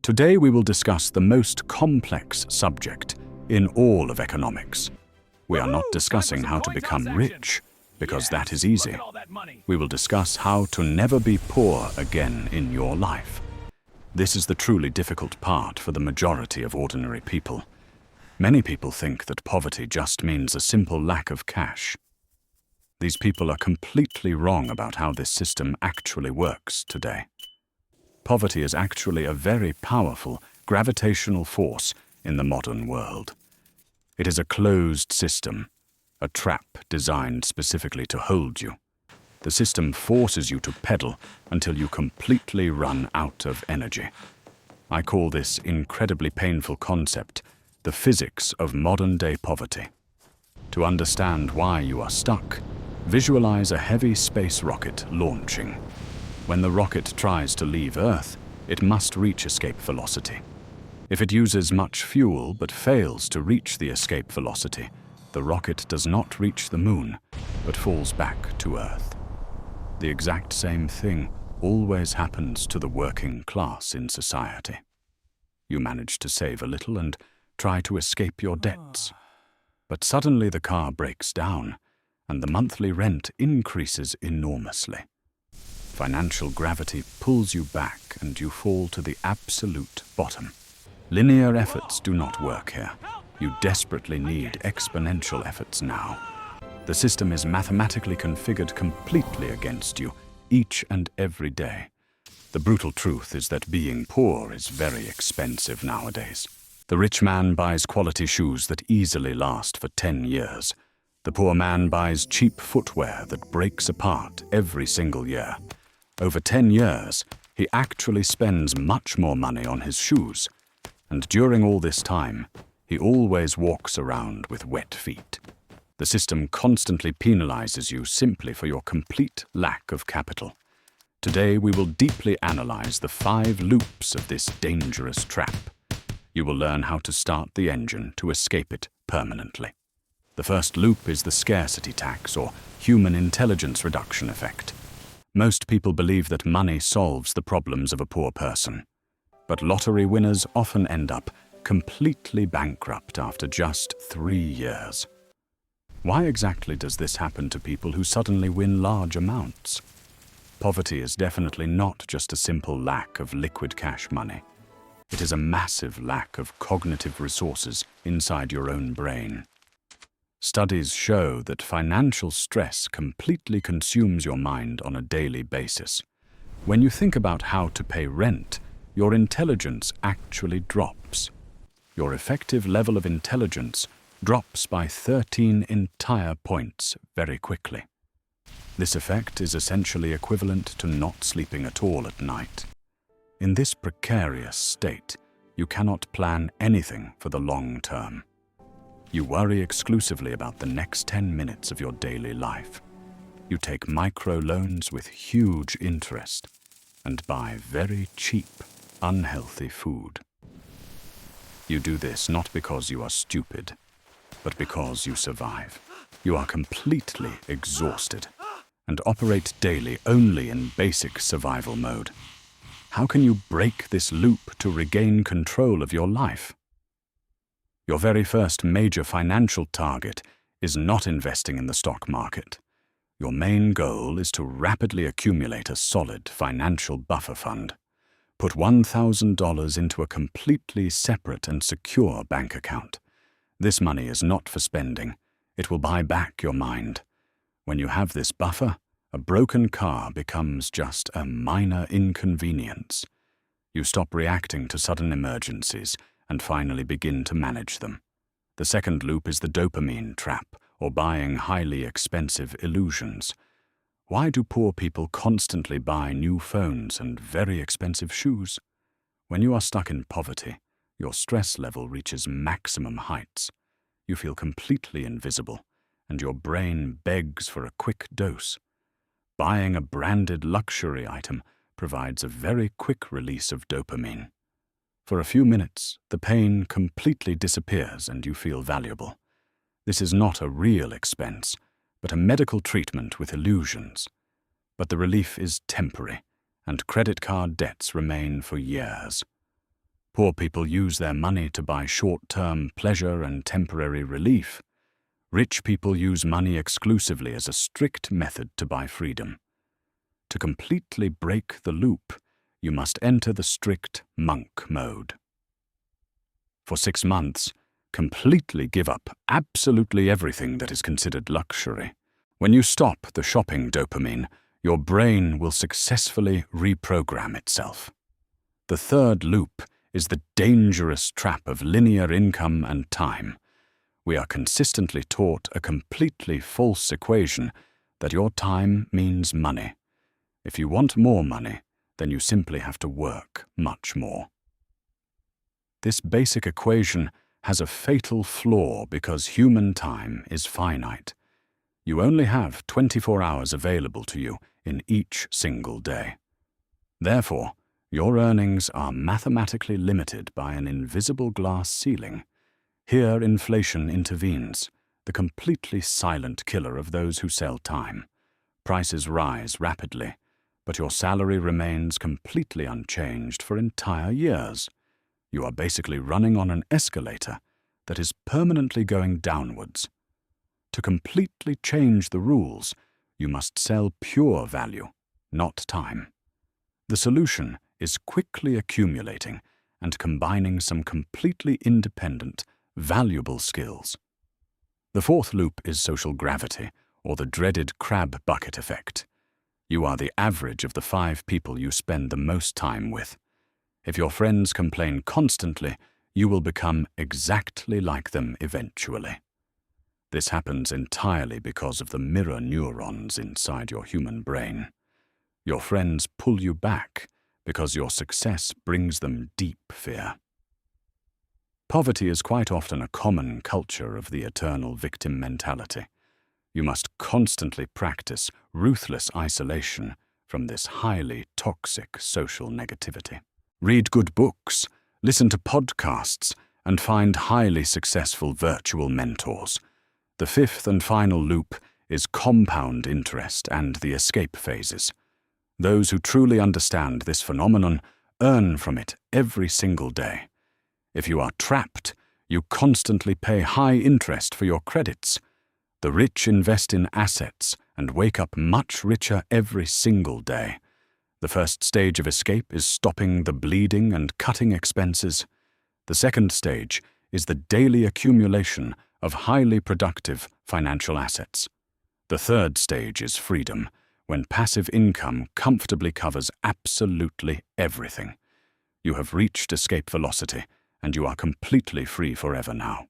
Today we will discuss the most complex subject in all of economics. We are not discussing how to become rich, because that is easy. We will discuss how to never be poor again in your life. This is the truly difficult part for the majority of ordinary people. Many people think that poverty just means a simple lack of cash. These people are completely wrong about how this system actually works today. Poverty is actually a very powerful gravitational force in the modern world. It is a closed system, a trap designed specifically to hold you. The system forces you to pedal until you completely run out of energy. I call this incredibly painful concept the physics of modern-day poverty. To understand why you are stuck, visualize a heavy space rocket launching. When the rocket tries to leave Earth, it must reach escape velocity. If it uses much fuel but fails to reach the escape velocity, the rocket does not reach the moon, but falls back to Earth. The exact same thing always happens to the working class in society. You manage to save a little and try to escape your debts. But suddenly the car breaks down, and the monthly rent increases enormously. Financial gravity pulls you back and you fall to the absolute bottom. Linear efforts do not work here. You desperately need exponential efforts now. The system is mathematically configured completely against you each and every day. The brutal truth is that being poor is very expensive nowadays. The rich man buys quality shoes that easily last for 10 years. The poor man buys cheap footwear that breaks apart every single year. Over 10 years, he actually spends much more money on his shoes. And during all this time, he always walks around with wet feet. The system constantly penalizes you simply for your complete lack of capital. Today, we will deeply analyze the 5 loops of this dangerous trap. You will learn how to start the engine to escape it permanently. The first loop is the scarcity tax, or human intelligence reduction effect. Most people believe that money solves the problems of a poor person. But lottery winners often end up completely bankrupt after just 3 years. Why exactly does this happen to people who suddenly win large amounts? Poverty is definitely not just a simple lack of liquid cash money. It is a massive lack of cognitive resources inside your own brain. Studies show that financial stress completely consumes your mind on a daily basis. When you think about how to pay rent, your intelligence actually drops. Your effective level of intelligence drops by 13 entire points very quickly. This effect is essentially equivalent to not sleeping at all at night. In this precarious state, you cannot plan anything for the long term. You worry exclusively about the next 10 minutes of your daily life. You take microloans with huge interest and buy very cheap, unhealthy food. You do this not because you are stupid, but because you survive. You are completely exhausted and operate daily only in basic survival mode. How can you break this loop to regain control of your life? Your very first major financial target is not investing in the stock market. Your main goal is to rapidly accumulate a solid financial buffer fund. Put $1,000 into a completely separate and secure bank account. This money is not for spending. It will buy back your mind. When you have this buffer, a broken car becomes just a minor inconvenience. You stop reacting to sudden emergencies and finally begin to manage them. The second loop is the dopamine trap, or buying highly expensive illusions. Why do poor people constantly buy new phones and very expensive shoes? When you are stuck in poverty, your stress level reaches maximum heights. You feel completely invisible, and your brain begs for a quick dose. Buying a branded luxury item provides a very quick release of dopamine. For a few minutes, the pain completely disappears and you feel valuable. This is not a real expense, but a medical treatment with illusions. But the relief is temporary, and credit card debts remain for years. Poor people use their money to buy short-term pleasure and temporary relief. Rich people use money exclusively as a strict method to buy freedom. To completely break the loop, you must enter the strict monk mode. For 6 months, completely give up absolutely everything that is considered luxury. When you stop the shopping dopamine, your brain will successfully reprogram itself. The third loop is the dangerous trap of linear income and time. We are consistently taught a completely false equation that your time means money. If you want more money, then you simply have to work much more. This basic equation has a fatal flaw because human time is finite. You only have 24 hours available to you in each single day. Therefore, your earnings are mathematically limited by an invisible glass ceiling. Here inflation intervenes, the completely silent killer of those who sell time. Prices rise rapidly, but your salary remains completely unchanged for entire years. You are basically running on an escalator that is permanently going downwards. To completely change the rules, you must sell pure value, not time. The solution is quickly accumulating and combining some completely independent, valuable skills. The fourth loop is social gravity, or the dreaded crab bucket effect. You are the average of the 5 people you spend the most time with. If your friends complain constantly, you will become exactly like them eventually. This happens entirely because of the mirror neurons inside your human brain. Your friends pull you back because your success brings them deep fear. Poverty is quite often a common culture of the eternal victim mentality. You must constantly practice ruthless isolation from this highly toxic social negativity. Read good books, listen to podcasts, and find highly successful virtual mentors. The fifth and final loop is compound interest and the escape phases. Those who truly understand this phenomenon earn from it every single day. If you are trapped, you constantly pay high interest for your credits. The rich invest in assets and wake up much richer every single day. The first stage of escape is stopping the bleeding and cutting expenses. The second stage is the daily accumulation of highly productive financial assets. The third stage is freedom, when passive income comfortably covers absolutely everything. You have reached escape velocity, and you are completely free forever now.